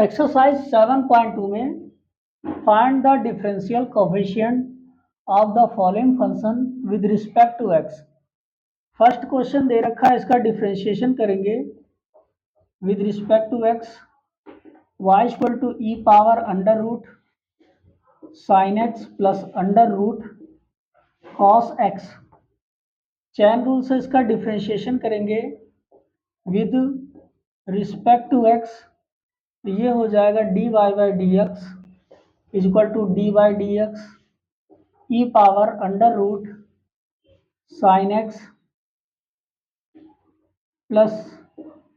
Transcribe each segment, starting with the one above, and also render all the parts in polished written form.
Exercise 7.2 में find the differential coefficient of the following function with respect to x. First question दे रखा है, इसका डिफरेंशिएशन करेंगे with respect to x. Y equal to E power under root sine x plus under root cos x. Chain rule से इसका differentiation करेंगे with respect to X, तो ये हो जाएगा D Y by D X is equal to D by D X E power under root sine x plus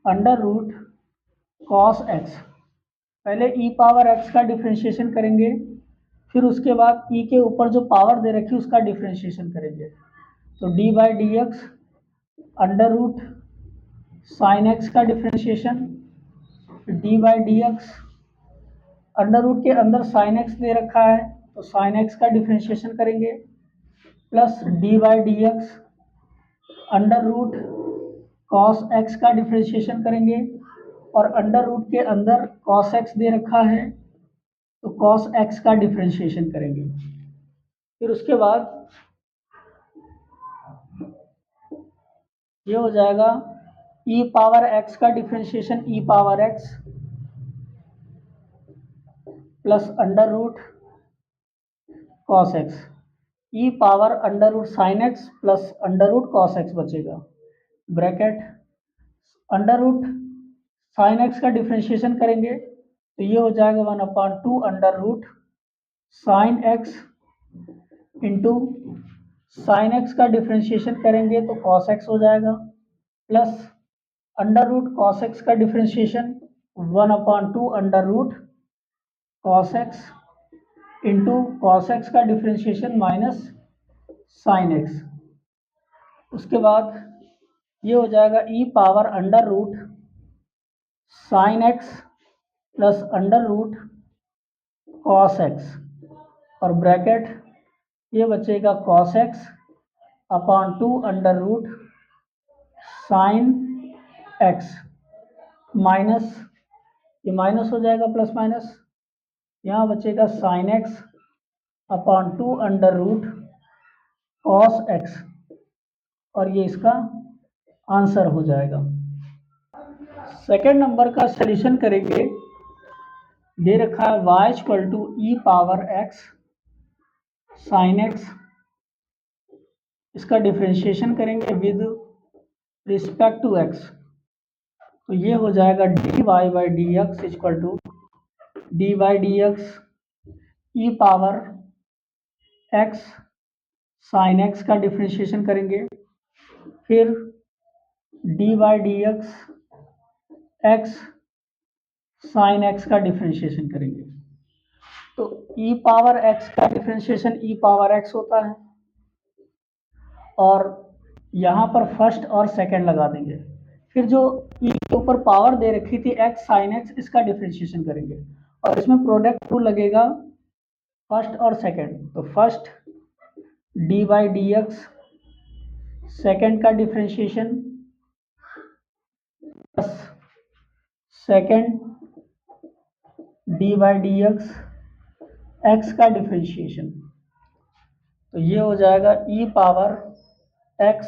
under root cos X. पहले E power x का differentiation करेंगे, फिर उसके बाद ई के ऊपर जो पावर दे रखी है उसका डिफ्रेंशिएशन करेंगे। तो d by D x under root sine x का differentiation, D by D x under root के अंदर साइन एक्स दे रखा है तो साइन एक्स का डिफ्रेंशिएशन करेंगे, plus D by D x under root cos x का डिफ्रेंशिएशन करेंगे, और अंडर रूट के अंदर कॉस एक्स दे रखा है तो कॉस एक्स का डिफ्रेंशिएशन करेंगे। फिर उसके बाद ये हो जाएगा ई पावर एक्स का डिफ्रेंशिएशन ई power x plus under root cos x, ई power under root sine x plus under root cos x बचेगा, bracket under root sine x का डिफ्रेंशिएशन करेंगे तो ये हो जाएगा 1/2 under root sine x into sine x का differentiation करेंगे तो कॉस एक्स हो जाएगा, plus under root cos x का differentiation 1/2 under root cos x into cos x का डिफ्रेंशिएशन माइनस साइन एक्स। उसके बाद ये हो जाएगा e power under root sine x plus under root cos x, और ब्रैकेट ये बचेगा cos x upon 2 under root sine x minus, ये माइनस हो जाएगा प्लस माइनस, यहाँ बचेगा sine x upon 2 under root cos x, और ये इसका आंसर हो जाएगा। सेकेंड नंबर का सॉल्यूशन करेंगे, दे रखा है y equal to E power x sine x, इसका डिफ्रेंशिएशन करेंगे विद रिस्पेक्ट टू एक्स, तो ये हो जाएगा D Y by D x equal to D Y D X E power x sine x का डिफ्रेंशिएशन करेंगे, फिर D by D x sine x का डिफ्रेंशिएशन करेंगे। तो ई पावर एक्स का डिफ्रेंशिएशन ई पावर एक्स होता है, और यहाँ पर फर्स्ट और सेकंड लगा देंगे, फिर जो ई के ऊपर पावर दे रखी थी एक्स साइन एक्स, इसका डिफ्रेंशिएशन करेंगे, और इसमें प्रोडक्ट रूल लगेगा फर्स्ट और सेकंड। तो first d by D x second का differentiation plus second d by D x का डिफ्रेंशिएशन, तो ये हो जाएगा e power x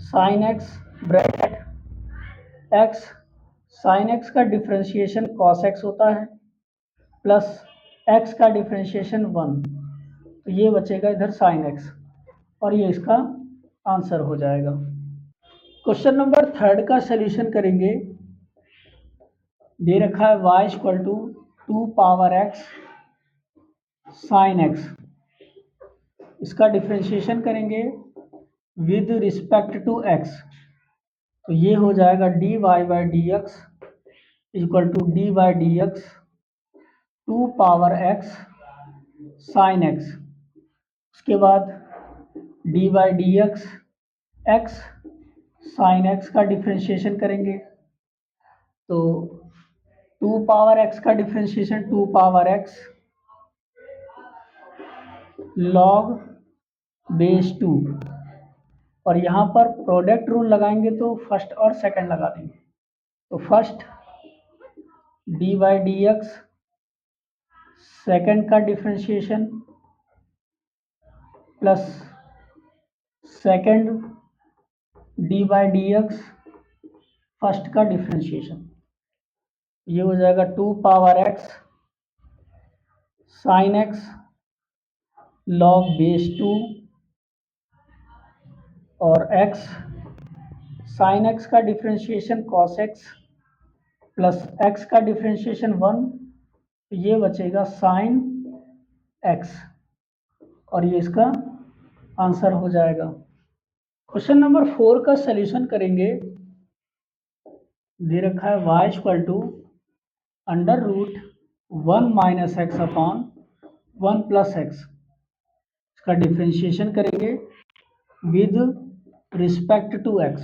sine x bracket x sine x का डिफ्रेंशिएशन कॉस एक्स होता है प्लस एक्स का डिफ्रेंशिएशन 1, तो ये बचेगा इधर साइन एक्स, और ये इसका आंसर हो जाएगा। क्वेश्चन नंबर थर्ड का सॉल्यूशन करेंगे, दे रखा है y equal to 2 power x sine x, इसका डिफ्रेंशिएशन करेंगे विद रिस्पेक्ट टू एक्स, तो ये हो जाएगा D Y by D x equal to D by D X 2 power x sine x. उसके बाद D by D x sine x का differentiation करेंगे, तो 2 पावर एक्स का differentiation 2 power X log base 2, और यहाँ पर प्रोडक्ट रूल लगाएंगे तो फर्स्ट और सेकंड लगा देंगे। तो first d by D x second का differentiation plus second d by D x first का डिफ्रेंशिएशन, ये हो जाएगा 2 power x sine x log base 2 और x साइन एक्स का differentiation cos x plus x का डिफ्रेंशिएशन 1, तो ये बचेगा साइन x और ये इसका आंसर हो जाएगा। क्वेश्चन नंबर 4 का सलूशन करेंगे। दे रखा है y equal to under root 1 minus x upon 1 plus x, इसका डिफ्रेंशिएशन करेंगे विद रिस्पेक्ट टू x,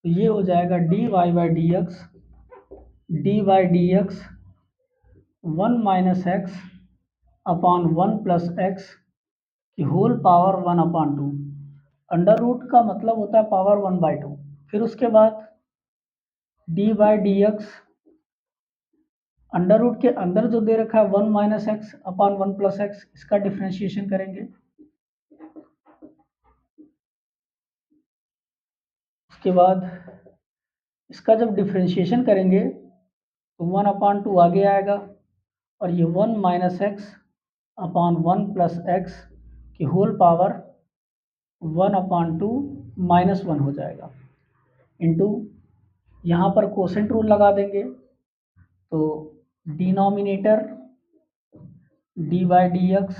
तो ये हो जाएगा D Y by D x 1 minus x upon 1 plus x की whole power 1 upon 2। Under root का मतलब होता है पावर 1/2। फिर उसके बाद D by D x under root के अंदर जो दे रखा है 1 minus x upon 1 plus x, इसका डिफ्रेंशिएशन करेंगे। उसके बाद इसका जब डिफ्रेंशिएशन करेंगे तो 1 अपॉन 2 आगे आएगा और ये 1 minus x upon 1 plus x की होल पावर 1 अपॉन 2 माइनस 1 हो जाएगा इंटू यहाँ पर कोसेंट रूल लगा देंगे, तो denominator d by D x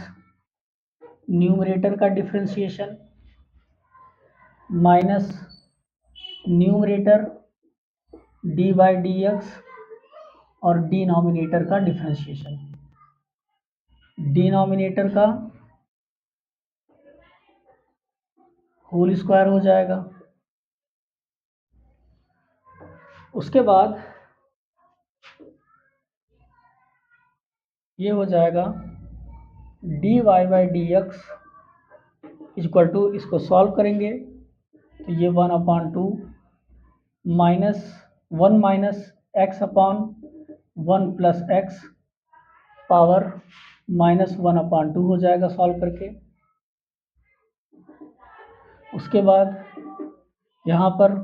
numerator का differentiation minus numerator d by D x और डिनोमिनेटर का डिफ्रेंशिएशन, डिनोमिनेटर का होल स्क्वायर हो जाएगा। उसके बाद ये हो जाएगा D Y by D x equal to, इसको सॉल्व करेंगे तो ये 1 upon 2 minus 1 minus x upon 1 plus x power minus 1 upon 2 हो जाएगा सॉल्व करके। उसके बाद यहाँ पर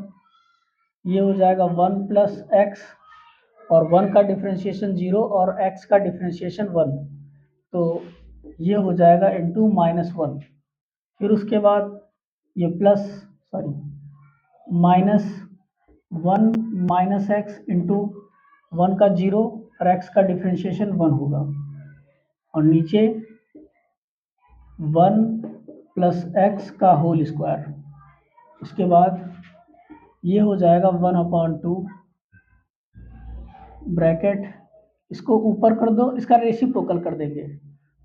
ये हो जाएगा 1 प्लस एक्स और 1 का डिफ्रेंशिएशन 0 और x का डिफ्रेंशिएशन 1, तो ये हो जाएगा इंटू माइनस 1। फिर उसके बाद ये माइनस 1 माइनस एक्स इंटू 1 का 0 और x का डिफ्रेंशिएशन 1 होगा और नीचे 1 प्लस एक्स का होल स्क्वायर। उसके बाद ये हो जाएगा 1 अपॉन 2 ब्रैकेट, इसको ऊपर कर दो, इसका रेसिप्रोकल कर देंगे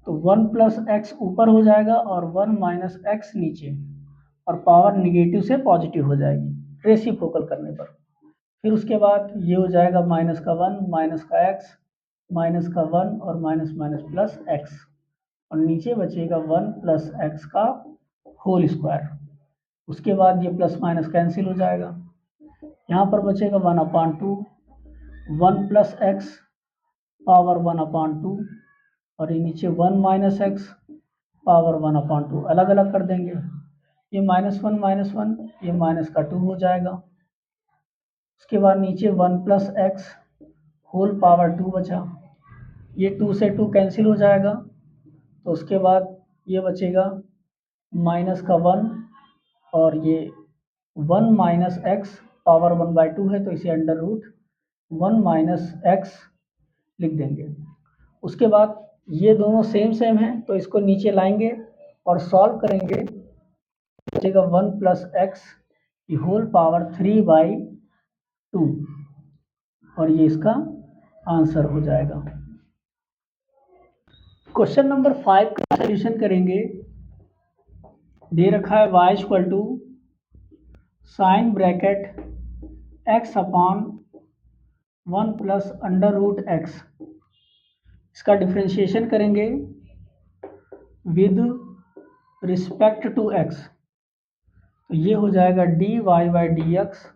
तो 1 प्लस एक्स ऊपर हो जाएगा और 1 माइनस एक्स नीचे और पावर निगेटिव से पॉजिटिव हो जाएगी रेसिप्रोकल करने पर। फिर उसके बाद ये हो जाएगा माइनस का 1 माइनस का एक्स माइनस का 1 और माइनस माइनस प्लस एक्स और नीचे बचेगा 1 प्लस एक्स का होल स्क्वायर। उसके बाद ये प्लस माइनस कैंसिल हो जाएगा, यहाँ पर बचेगा 1 upon 2 1 plus x power 1 upon 2 और ये नीचे 1 माइनस एक्स पावर 1 अपॉन 2 अलग अलग कर देंगे। ये माइनस 1 ये माइनस का 2 हो जाएगा। उसके बाद नीचे 1 प्लस एक्स होल पावर 2 बचा, ये 2 से 2 कैंसिल हो जाएगा, तो उसके बाद ये बचेगा माइनस का 1 और ये 1 माइनस एक्स पावर 1/2 है तो इसे अंडर रूट 1 माइनस एक्स लिख देंगे। उसके बाद ये दोनों सेम सेम हैं तो इसको नीचे लाएंगे और सॉल्व करेंगे, बचेगा 1 प्लस एक्स की होल पावर 3/2 और ये इसका आंसर हो जाएगा। क्वेश्चन नंबर 5 का सॉल्यूशन करेंगे। दे रखा है y equal to sine bracket x upon 1 plus under root X, इसका डिफ्रेंशिएशन करेंगे विद रिस्पेक्ट टू x, तो ये हो जाएगा D Y by D x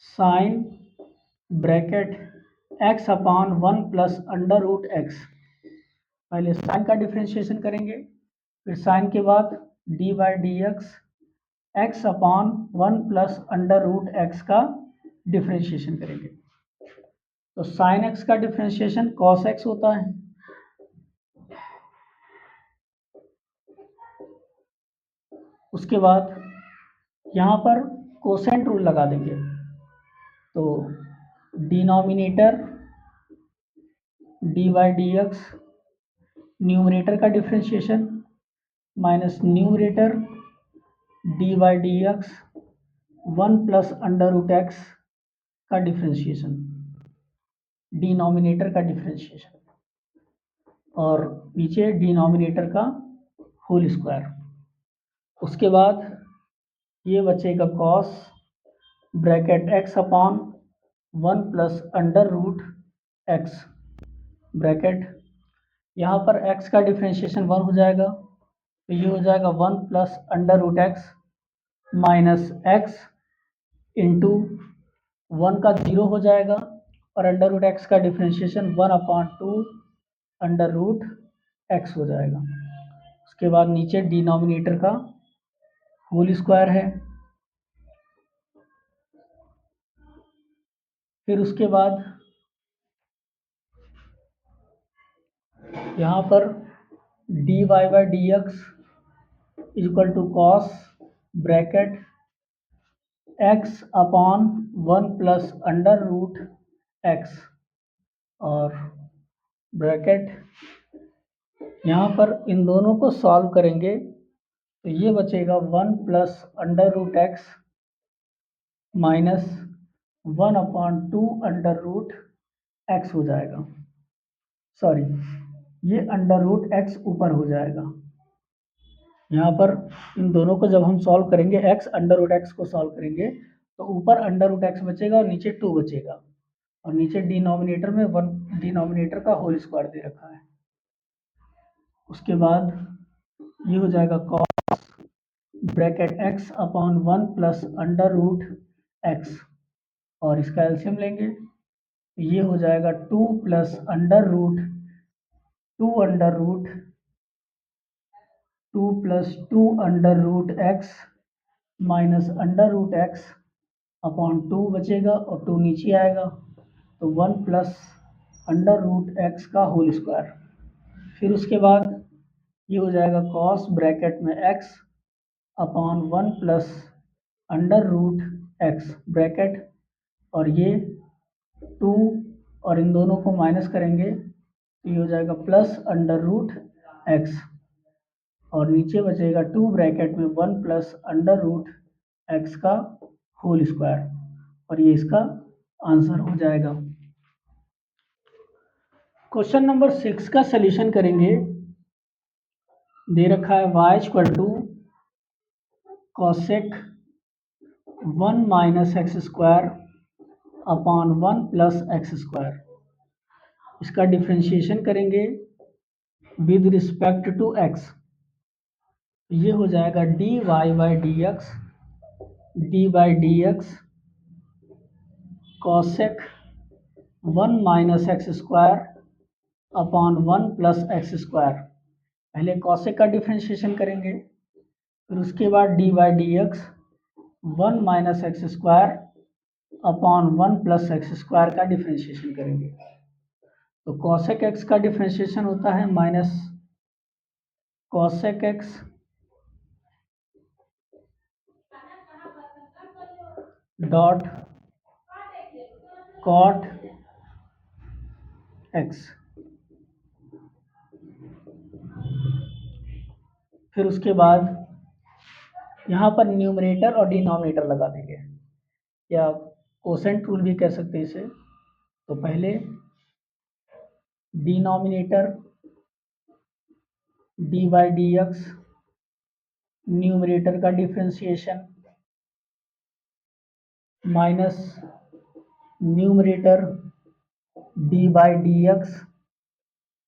sine bracket x upon 1 plus under root X. पहले साइन का डिफ्रेंशिएशन करेंगे, फिर साइन के बाद D by D X upon 1 plus under root x का डिफ्रेंशिएशन करेंगे। तो साइन एक्स का डिफ्रेंशिएशन कॉस एक्स होता है। उसके बाद यहाँ पर कोसेंट रूल लगा देंगे। तो denominator d by D x, numerator का differentiation minus numerator d by D x 1 plus under root x का डिफ्रेंशिएशन, डिनोमिनेटर का डिफ्रेंशिएशन, और नीचे डिनोमिनेटर का होल स्क्वायर। उसके बाद ये बचेगा cos bracket X upon 1 plus under root X bracket, यहाँ पर x का डिफ्रेंशिएशन 1 हो जाएगा, तो ये हो जाएगा 1 plus under root X minus X into 1 का 0 हो जाएगा, और अंडर रूट एक्स का differentiation 1 upon 2 under root X हो जाएगा। उसके बाद नीचे डिनोमिनेटर का होल स्क्वायर है। फिर उसके बाद यहाँ पर D Y by D x equal to cos bracket X upon 1 plus under root X, और ब्रैकेट यहाँ पर इन दोनों को सॉल्व करेंगे तो ये बचेगा 1 plus under root X minus 1 upon 2 under root X हो जाएगा। सॉरी, ये अंडर रूट एक्स ऊपर हो जाएगा। यहाँ पर इन दोनों को जब हम सॉल्व करेंगे, एक्स अंडर रूट एक्स को सॉल्व करेंगे तो ऊपर अंडर रूट एक्स बचेगा और नीचे 2 बचेगा, और नीचे डिनोमिनेटर में 1 डिनोमिनेटर का होल स्क्वायर दे रखा है। उसके बाद ये हो जाएगा cos bracket X upon 1 plus under root X, और इसका एलसीएम लेंगे, ये हो जाएगा 2 plus under root 2 under root 2 plus 2 under root X minus under root X upon 2 बचेगा, और 2 नीचे आएगा, तो 1 प्लस अंडर रूट एक्स का होल स्क्वायर। फिर उसके बाद ये हो जाएगा कॉस ब्रैकेट में X upon 1 plus under root X bracket, और ये 2 और इन दोनों को माइनस करेंगे तो ये हो जाएगा प्लस अंडर रूट एक्स, और नीचे बचेगा 2 ब्रैकेट में 1 प्लस अंडर रूट एक्स का होल स्क्वायर, और ये इसका आंसर हो जाएगा। क्वेश्चन नंबर 6 का सलूशन करेंगे। दे रखा है y equal to cosec 1 minus x square upon 1 plus x square. इसका डिफ्रेंशिएशन करेंगे विद रिस्पेक्ट टू x, ये हो जाएगा D Y by D X cosec 1 minus x square upon 1 plus x square. पहले कॉसेक का डिफ्रेंशिएशन करेंगे, फिर उसके बाद D by D x 1 minus x square upon 1 plus x square का डिफ्रेंशिएशन करेंगे। तो कॉसेक एक्स का डिफ्रेंशिएशन होता है minus cosec X dot cot X. फिर उसके बाद यहाँ पर न्यूमरेटर और डिनोमिनेटर लगा देंगे, या कोसेंट रूल भी कह सकते हैं इसे। तो पहले denominator d by D x, numerator का differentiation minus numerator d by D x,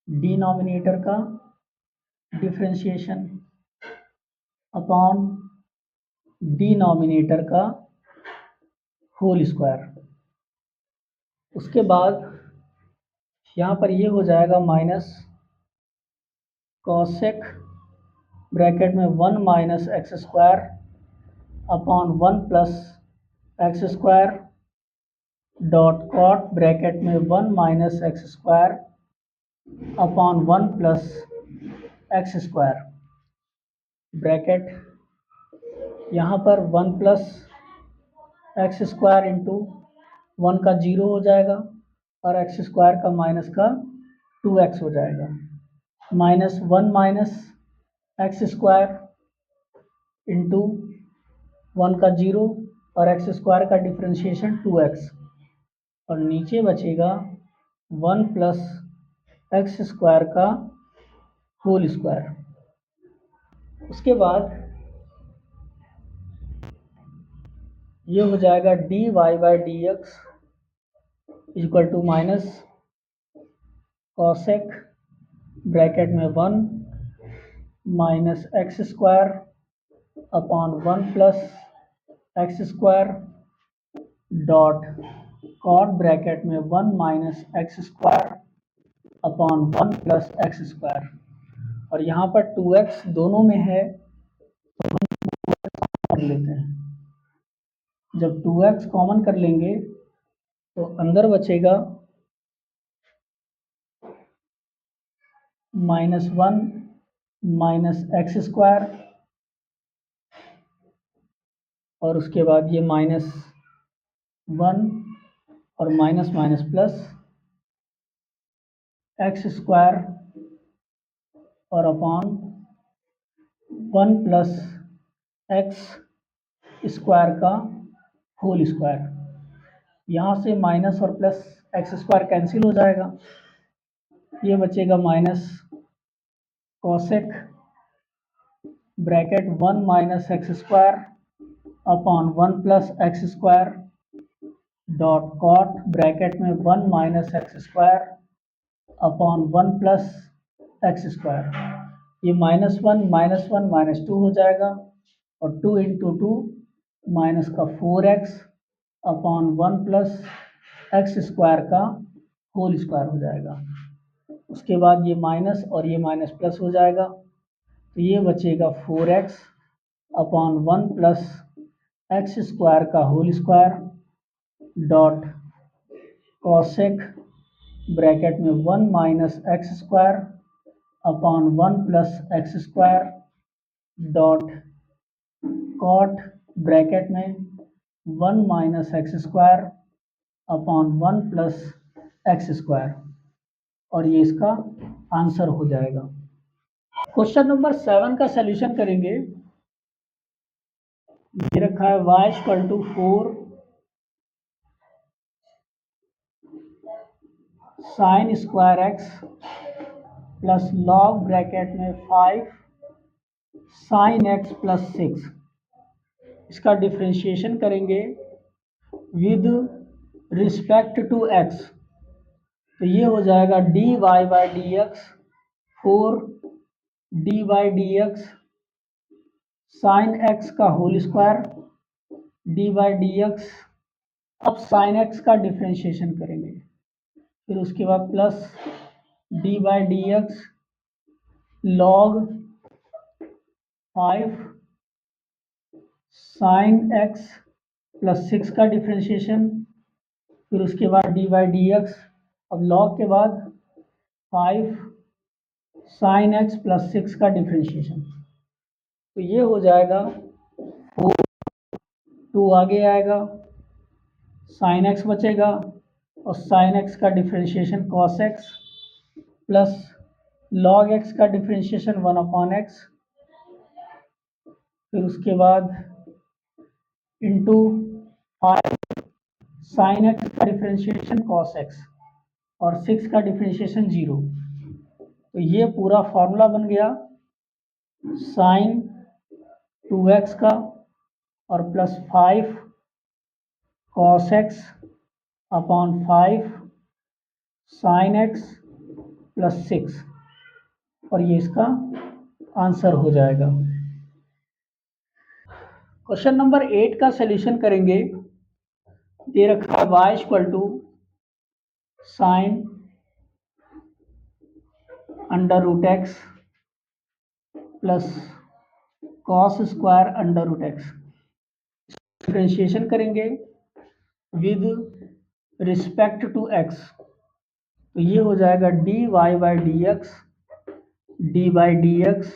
denominator का डिफ्रेंशिएशन अपॉन डिनोमिनेटर का होल स्क्वायर। उसके बाद यहाँ पर ये हो जाएगा माइनस कॉसेक ब्रैकेट में 1 minus x square upon 1 plus x square dot cot bracket में 1 minus x square upon 1 plus x square bracket यहाँ पर 1 प्लस एक्स स्क्वायर इंटू 1 का 0 हो जाएगा और एक्स स्क्वायर का माइनस का 2x हो जाएगा, minus 1 minus x square into 1 का 0 और एक्स स्क्वायर का डिफ्रेंशिएशन 2x और नीचे बचेगा 1 प्लस एक्स स्क्वायर का होल स्क्वायर। उसके बाद ये हो जाएगा dy by D x equal to minus cosec bracket में 1 minus x square upon 1 plus x square dot cot bracket में 1 minus x square upon 1 plus x square और यहाँ पर 2x दोनों में है कर लेते हैं। जब 2x कॉमन कर लेंगे तो अंदर बचेगा माइनस 1 माइनस एक्स स्क्वायर और उसके बाद ये माइनस 1 और minus minus plus x square और अपॉन 1 प्लस एक्स स्क्वायर का होल स्क्वायर। यहाँ से माइनस और प्लस एक्स स्क्वायर कैंसिल हो जाएगा, ये बचेगा minus cosec bracket 1 minus x square upon 1 plus x square dot cot bracket में 1 minus x square upon 1 plus x square. ये -1 -1 -2 हो जाएगा और 2 इंटू 2 माइनस का 4x upon 1 plus x square का होल स्क्वायर हो जाएगा। उसके बाद ये माइनस और ये माइनस प्लस हो जाएगा तो ये बचेगा 4x upon 1 plus x square का whole square dot cosec bracket में 1 minus x square upon 1 plus x square dot cot bracket में 1 minus x square upon 1 plus x square और ये इसका आंसर हो जाएगा। क्वेश्चन नंबर 7 का सॉल्यूशन करेंगे। ये रखा है y equal to 4 sine square X plus log bracket में 5 साइन एक्स प्लस 6। इसका डिफ्रेंशिएशन करेंगे विद रिस्पेक्ट टू एक्स तो ये हो जाएगा dy by D x 4 d by D x sine x का whole square d by D x. अब sine x का डिफ्रेंशिएशन करेंगे, फिर उसके बाद plus D by D x log 5 sine x plus 6 का डिफ्रेंशिएशन, फिर उसके बाद डी बाई डी एक्स। अब लॉग के बाद 5 साइन एक्स प्लस 6 का डिफ्रेंशिएशन तो ये हो जाएगा 4 2 आगे आएगा साइन एक्स बचेगा और साइन एक्स का differentiation cos x plus log x का डिफ्रेंशिएशन 1 अपॉन एक्स, फिर उसके बाद इंटू 5 साइन एक्स का डिफ्रेंशिएशन कॉस एक्स और 6 का डिफ्रेंशिएशन 0। तो ये पूरा फॉर्मूला बन गया साइन 2x का और plus 5 cos x upon 5 sine x plus 6 और ये इसका आंसर हो जाएगा। क्वेश्चन नंबर 8 का सॉल्यूशन करेंगे। दे रखा है y equal to sine under root X plus cos square under root X. Differentiation करेंगे विद रिस्पेक्ट टू एक्स, तो ये हो जाएगा D Y by D X D by D x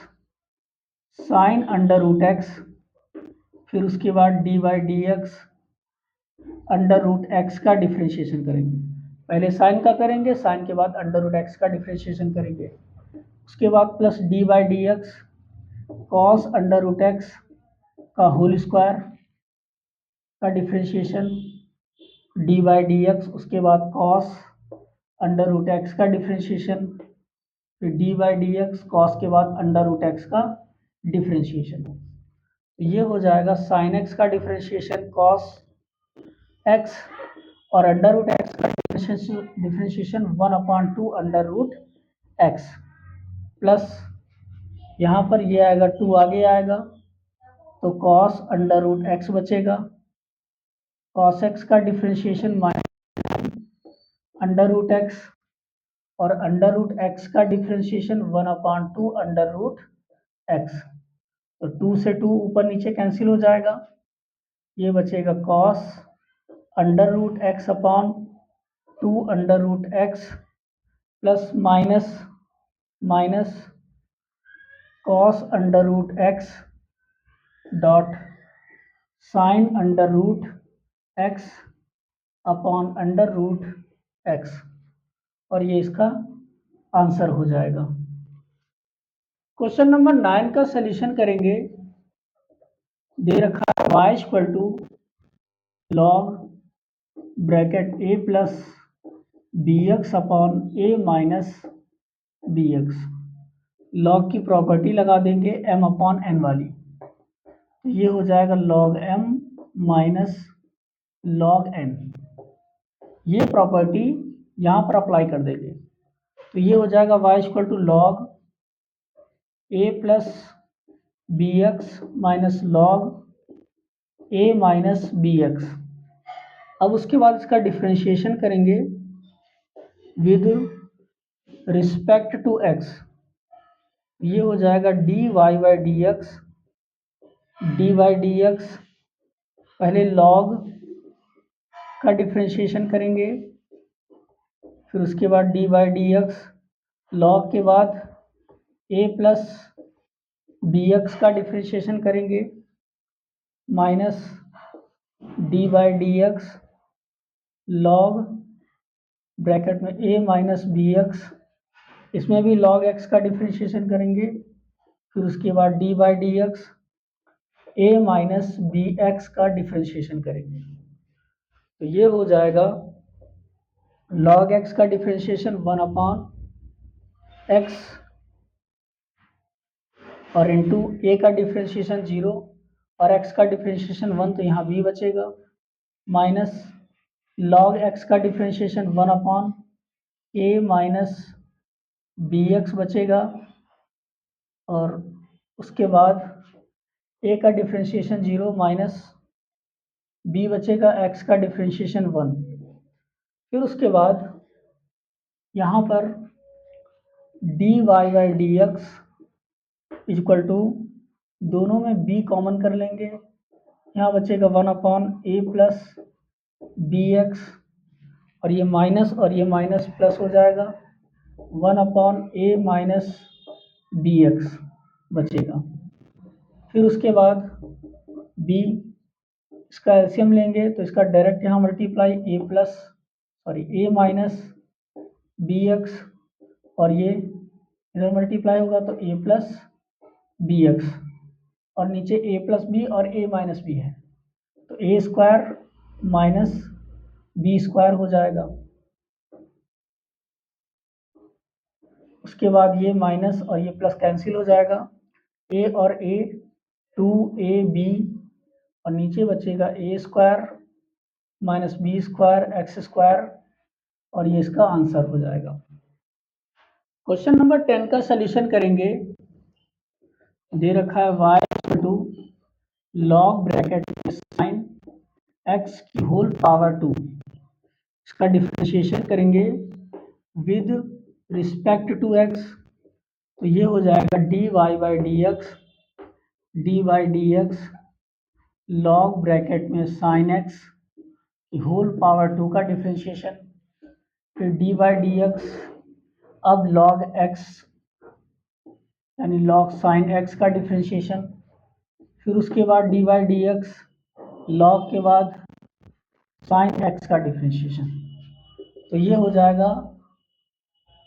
sine under root X, फिर उसके बाद D by D x under root x का differentiation करेंगे। पहले साइन का करेंगे, साइन के बाद अंडर रूट एक्स का डिफ्रेंशिएशन करेंगे, उसके बाद plus D by D X cos under root x का होल स्क्वायर का differentiation D by D X, उसके बाद कॉस अंडर रूट एक्स का डिफ्रेंशिएशन, फिर D by D X cos के बाद अंडर रूट एक्स का डिफ्रेंशिएशन। तो ये हो जाएगा साइन एक्स का डिफ्रेंशिएशन कॉस एक्स और अंडर रूट एक्स का differentiation 1/2 under root X plus यहाँ पर ये आएगा 2 आगे आएगा तो कॉस अंडर रूट एक्स बचेगा, कॉस एक्स का differentiation minus under root X और अंडर रूट एक्स का डिफ्रेंशिएशन 1/2 अंडर रूट एक्स। तो 2 से 2 ऊपर नीचे कैंसिल हो जाएगा, ये बचेगा cos under root X upon 2 under root X plus minus minus cos under root X dot sine under root X upon under root X, और ये इसका आंसर हो जाएगा। क्वेश्चन नंबर 9 का सॉल्यूशन करेंगे। दे रखा है y equal to log bracket a plus B X upon A minus B X. Log की प्रॉपर्टी लगा देंगे m अपॉन n वाली, तो ये हो जाएगा log m minus log n। ये प्रॉपर्टी यहाँ पर अप्लाई कर देंगे, तो ये हो जाएगा y equal to log a plus B X minus log a minus B X. अब उसके बाद इसका डिफ्रेंशिएशन करेंगे विद रिस्पेक्ट टू x, ये हो जाएगा D Y by D X D by D X. पहले लॉग का डिफ्रेंशिएशन करेंगे, फिर उसके बाद D by D x, log के बाद a प्लस बी एक्स का डिफ्रेंशिएशन करेंगे minus D by D x log bracket में a माइनस बी एक्स, इसमें भी लॉग x का डिफ्रेंशिएशन करेंगे, फिर उसके बाद D by D X a minus B X का डिफ्रेंशिएशन करेंगे, तो ये हो जाएगा log x का डिफ्रेंशिएशन 1/x और इंटू a का डिफ्रेंशिएशन 0 और x का डिफ्रेंशिएशन 1, तो यहाँ b बचेगा माइनस log x का differentiation 1/a minus B X बचेगा, और उसके बाद a का डिफ्रेंशिएशन 0 माइनस b बचेगा x का डिफ्रेंशिएशन 1। फिर उसके बाद यहाँ पर D Y by D x equal to, दोनों में b कॉमन कर लेंगे, यहाँ बचेगा 1/a प्लस बी एक्स और ये माइनस प्लस हो जाएगा 1/a माइनस बी एक्स बचेगा। फिर उसके बाद b, इसका एलसीएम लेंगे तो इसका डायरेक्ट यहाँ multiply a minus B X और ये इधर मल्टीप्लाई होगा तो a प्लस बी एक्स और नीचे a प्लस बी और a माइनस बी है, तो a square minus B square हो जाएगा। उसके बाद ये माइनस और ये प्लस कैंसिल हो जाएगा, a और a 2ab और नीचे बचेगा a square minus B square x square, और ये इसका आंसर हो जाएगा। क्वेश्चन नंबर 10 का सॉल्यूशन करेंगे। दे रखा है y equal to log bracket में साइन एक्स की होल पावर 2, इसका डिफ्रेंशिएशन करेंगे विद रिस्पेक्ट टू एक्स, तो ये हो जाएगा D Y D x log bracket में साइन एक्स की होल पावर 2 का डिफ्रेंशिएशन, फिर डी एक्स, अब लॉग एक्स यानी लॉग साइन एक्स का डिफ्रेंशिएशन, फिर उसके बाद डी एक्स लॉग के बाद साइन एक्स का डिफ्रेंशिएशन, तो ये हो जाएगा,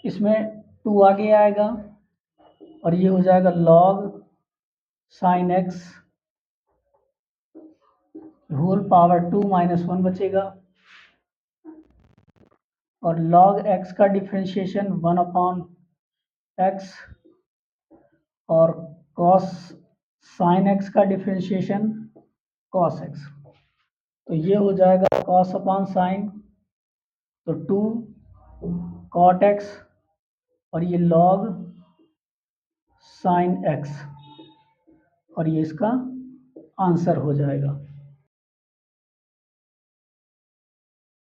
इसमें 2 आगे आएगा और ये हो जाएगा log sine x whole power 2 minus 1 बचेगा, और लॉग एक्स का डिफ्रेंशिएशन 1/x और कॉस साइन एक्स का डिफ्रेंशिएशन कॉस एक्स, तो ये हो जाएगा कॉस अपॉन साइन, तो 2 कॉट एक्स और ये लॉग साइन एक्स, और ये इसका आंसर हो जाएगा।